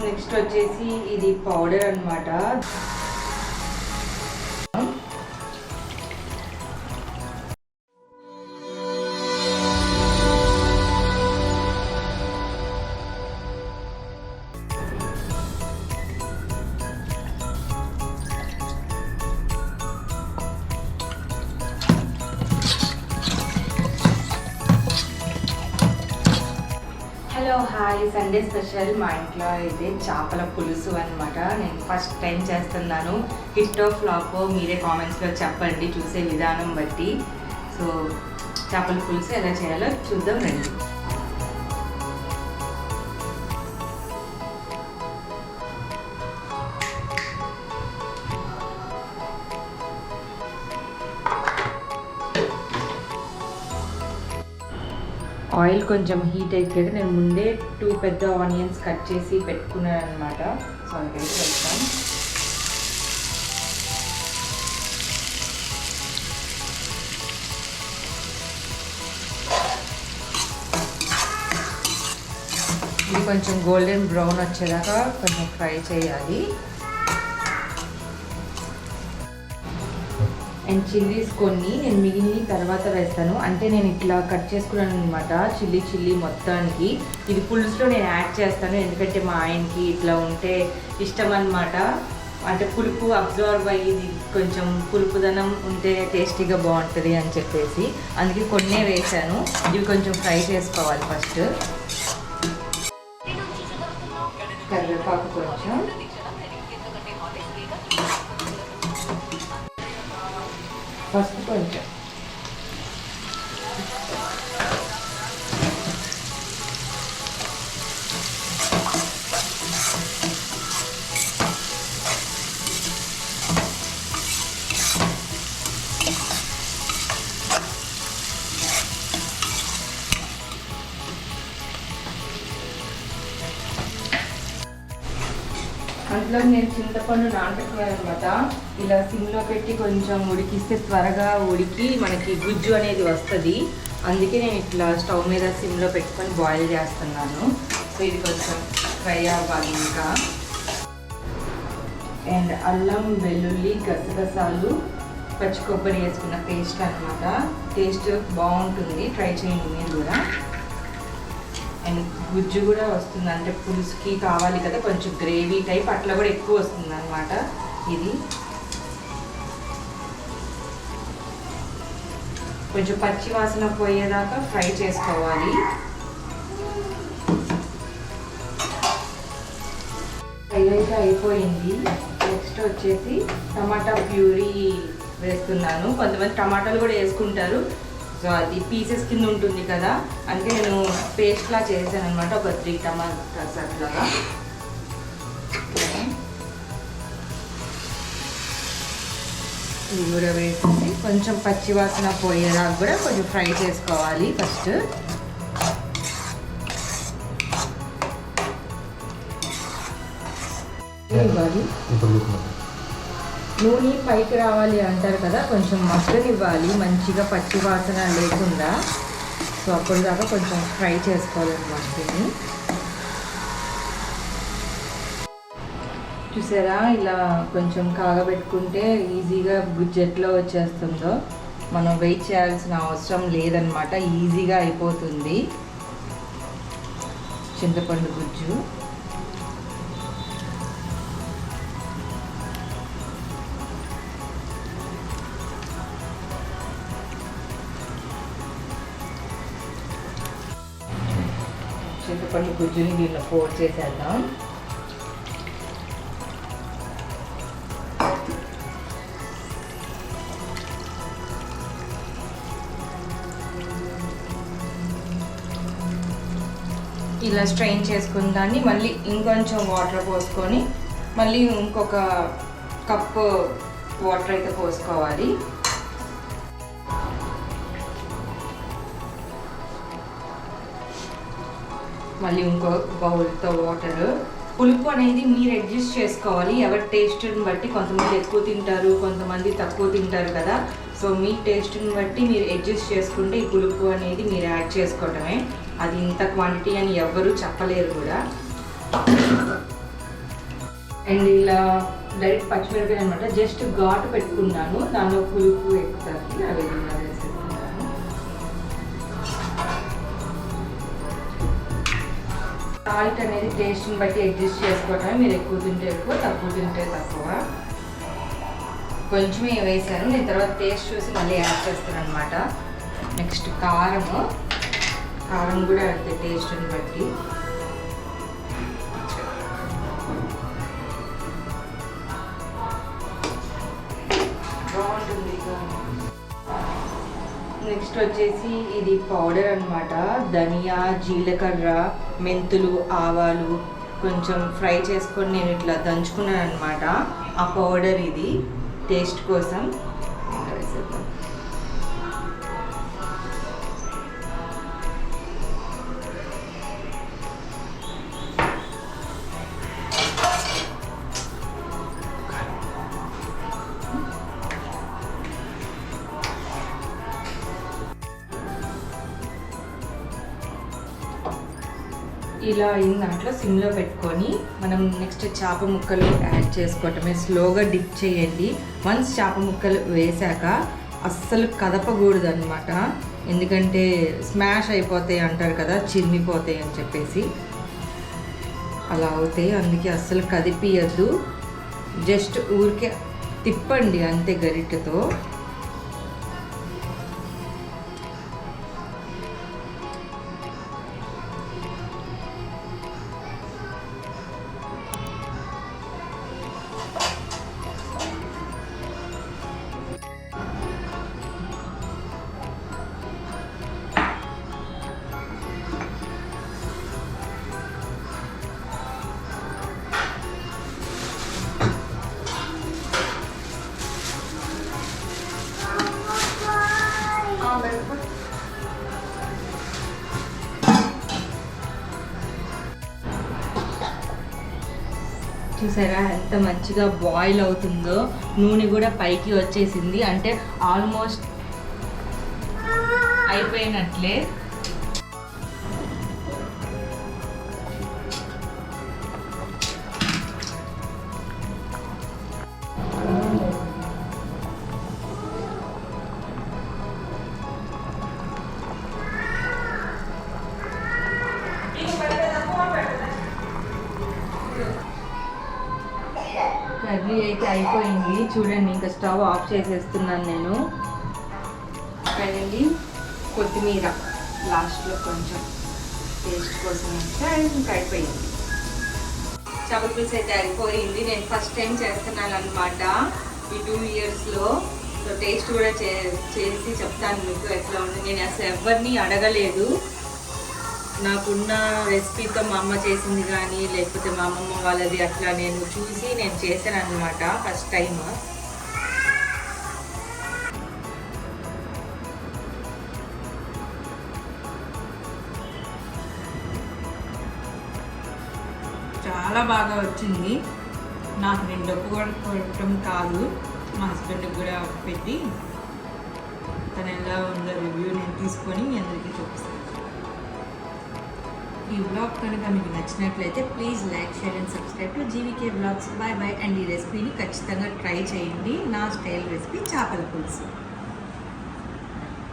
Next వచ్చేసి ఇది powder అన్నమాట. హలో హాయ్, సండే స్పెషల్ మా ఇంట్లో అయితే చేపల పులుసు అనమాట. నేను ఫస్ట్ టైం చేస్తున్నాను. హిట్టో ఫ్లాపో మీరే కామెంట్స్లో చెప్పండి చూసే విధానం బట్టి. సో చేపల పులుసు ఎలా చేయాలో చూద్దాం రండి. ఆయిల్ కొంచెం హీట్ అయితే నేను ముందే 2 పెద్ద ఆనియన్స్ కట్ చేసి పెట్టుకున్నాను అనమాట. సో అది వేసి వెళ్తాను. ఇది కొంచెం గోల్డెన్ బ్రౌన్ వచ్చేదాకా కొంచెం ఫ్రై చేయాలి. అండ్ చిల్లీస్ కొన్ని నేను మిగిలిన తర్వాత వేస్తాను. అంటే నేను ఇట్లా కట్ చేసుకున్నాను అనమాట చిల్లీ మొత్తానికి. ఇది పులుసులో నేను యాడ్ చేస్తాను, ఎందుకంటే మా ఆయనకి ఇట్లా ఉంటే ఇష్టం అనమాట. అంటే పులుపు అబ్జర్వ్ అయ్యి కొంచెం పులుపుదనం ఉంటే టేస్టీగా బాగుంటుంది అని చెప్పేసి అందుకే కొన్నే వేసాను. ఇవి కొంచెం ఫ్రై చేసుకోవాలి. ఫస్ట్ కరివేపాకు కొంచెం, పసుపు కొంచెం, అందులో నేను చింతపండు నానబెట్టుకున్నాను అనమాట. ఇలా సిమ్లో పెట్టి కొంచెం ఉడికిస్తే త్వరగా ఉడికి మనకి గుజ్జు అనేది వస్తుంది. అందుకే నేను ఇట్లా స్టవ్ మీద సిమ్లో పెట్టుకొని బాయిల్ చేస్తున్నాను. సో ఇది కొంచెం ఫ్రై అవ్వాలి ఇంకా. అండ్ అల్లం వెల్లుల్లి గసగసాలు పచ్చి కొబ్బరి వేసుకున్న పేస్ట్ అనమాట. టేస్ట్ బాగుంటుంది, ట్రై చేయండి మీరు కూడా. అండ్ గుజ్జు కూడా వస్తుంది, అంటే పులుసుకి కావాలి కదా కొంచెం గ్రేవీ టైప్, అట్లా కూడా ఎక్కువ వస్తుంది అనమాట. ఇది కొంచెం పచ్చి వాసన పోయేదాకా ఫ్రై చేసుకోవాలి. ఫ్రై అయితే అయిపోయింది. నెక్స్ట్ వచ్చేసి టమాటా ప్యూరీ వేస్తున్నాను. కొంతమంది టమాటాలు కూడా వేసుకుంటారు. సో అది పీసెస్ కింద ఉంటుంది కదా, అంటే నేను పేస్ట్లా చేశాను అనమాట. ఒక 3 టమాటాస్ అట్లాగా. ఇవి కూడా వేసి కొంచెం పచ్చి వాసన పోయేదాకా కూడా కొంచెం ఫ్రై చేసుకోవాలి. ఫస్ట్ ఇవ్వాలి, నూనె పైకి రావాలి అంటారు కదా, కొంచెం మగ్గనివ్వాలి మంచిగా పచ్చి వాసన లేకుండా. సో అప్పుడు దాకా కొంచెం ఫ్రై చేసుకోవాలన్నమాట. దీన్ని చూసారా, ఇలా కొంచెం కాగబెట్టుకుంటే ఈజీగా గుజ్జు ఎట్లా వచ్చేస్తుందో. మనం వెయిట్ చేయాల్సిన అవసరం లేదనమాట, ఈజీగా అయిపోతుంది చింతపండు గుజ్జు. చింతపండు గుజ్జుని దీనిలో పోర్ చేసేద్దాం. ఇలా స్ట్రెయిన్ చేసుకున్న దాన్ని మళ్ళీ ఇంకొంచెం వాటర్ పోసుకొని మళ్ళీ ఇంకొక కప్పు వాటర్ అయితే పోసుకోవాలి. మళ్ళీ ఇంకో బౌల్తో వాటర్. పులుపు అనేది మీరు అడ్జస్ట్ చేసుకోవాలి, ఎవరి టేస్ట్ని బట్టి. కొంతమంది ఎక్కువ తింటారు, కొంతమంది తక్కువ తింటారు కదా. సో మీ టేస్ట్ని బట్టి మీరు అడ్జస్ట్ చేసుకుంటే ఈ పులుపు అనేది మీరు యాడ్ చేసుకోవటమే. అది ఇంత క్వాంటిటీ అని ఎవ్వరూ చెప్పలేరు కూడా. అండ్ ఇలా డైరెక్ట్ పచ్చిమిరపకాయలు అనమాట, జస్ట్ ఘాటు పెట్టుకున్నాను, దానిలో పులుపు ఎక్కుతాకి అవి ఇలా వేసేస్తున్నాను. సాల్ట్ అనేది టేస్ట్ని బట్టి అడ్జస్ట్ చేసుకోవటం, మీరు ఎక్కువ తింటే ఎక్కువ, తక్కువ తింటే తక్కువ. కొంచెమే వేసాను, నేను తర్వాత టేస్ట్ చూసి మళ్ళీ యాడ్ చేస్తాను అనమాట. నెక్స్ట్ కారం కూడా అంతే టేస్ట్ని బట్టి. బాగుంటుంది. నెక్స్ట్ వచ్చేసి ఇది పౌడర్ అనమాట, ధనియా, జీలకర్ర, మెంతులు, ఆవాలు కొంచెం ఫ్రై చేసుకొని నేను ఇట్లా దంచుకున్నాను అనమాట. ఆ పౌడర్ ఇది టేస్ట్ కోసం. ఇలా అయిన దాంట్లో సిమ్లో పెట్టుకొని మనం నెక్స్ట్ చేప ముక్కలు యాడ్ చేసుకోవటమే. స్లోగా డిప్ చేయండి. వన్స్ చేప ముక్కలు వేసాక అస్సలు కదపకూడదు అనమాట, ఎందుకంటే స్మాష్ అయిపోతాయి అంటారు కదా, చిరిమిపోతాయి అని చెప్పేసి అలా అవుతాయి. అందుకే అస్సలు కదిపియద్దు, జస్ట్ ఊరికే తిప్పండి అంతే గరిటెతో. చూసారా ఎంత మంచిగా బాయిల్ అవుతుందో, నూనె కూడా పైకి వచ్చేసింది, అంటే ఆల్మోస్ట్ అయిపోయినట్లే. కర్రీ అయితే అయిపోయింది చూడండి, ఇంకా స్టవ్ ఆఫ్ చేసేస్తున్నాను నేను. ఫైనల్లీ కొత్తిమీర లాస్ట్లో కొంచెం టేస్ట్ కోసం వేస్తే ఇంకా అయిపోయింది. చేపల పులుసు అయితే అయిపోయింది. నేను ఫస్ట్ టైం చేస్తున్నాను అనమాట ఈ 2 yearsలో. సో టేస్ట్ కూడా చేసి చెప్తాను మీకు ఎట్లా ఉంది. నేను అసలు ఎవరిని అడగలేదు, నాకున్న రెసిపీతో మా అమ్మ చేసింది కానీ లేకపోతే మా అమ్మమ్మ వాళ్ళది అట్లా నేను చూసి నేను చేశాను అనమాట ఫస్ట్ టైం. చాలా బాగా వచ్చింది. నాకు నేను డబ్బు కూడా కొట్టడం కాదు, మా హస్బెండ్కి కూడా పెట్టి తను ఎలా ఉందో రివ్యూ నేను తీసుకొని మీ అందరికీ చూపిస్తాను. ఈ వ్లాగ్ కనుక మీకు నచ్చినట్లయితే please like, share and subscribe to GVK vlogs. Bye bye. And ఈ రెసిపీని ఖచ్చితంగా ట్రై చేయండి, నా స్టైల్ రెసిపీ చేపల పులుసు.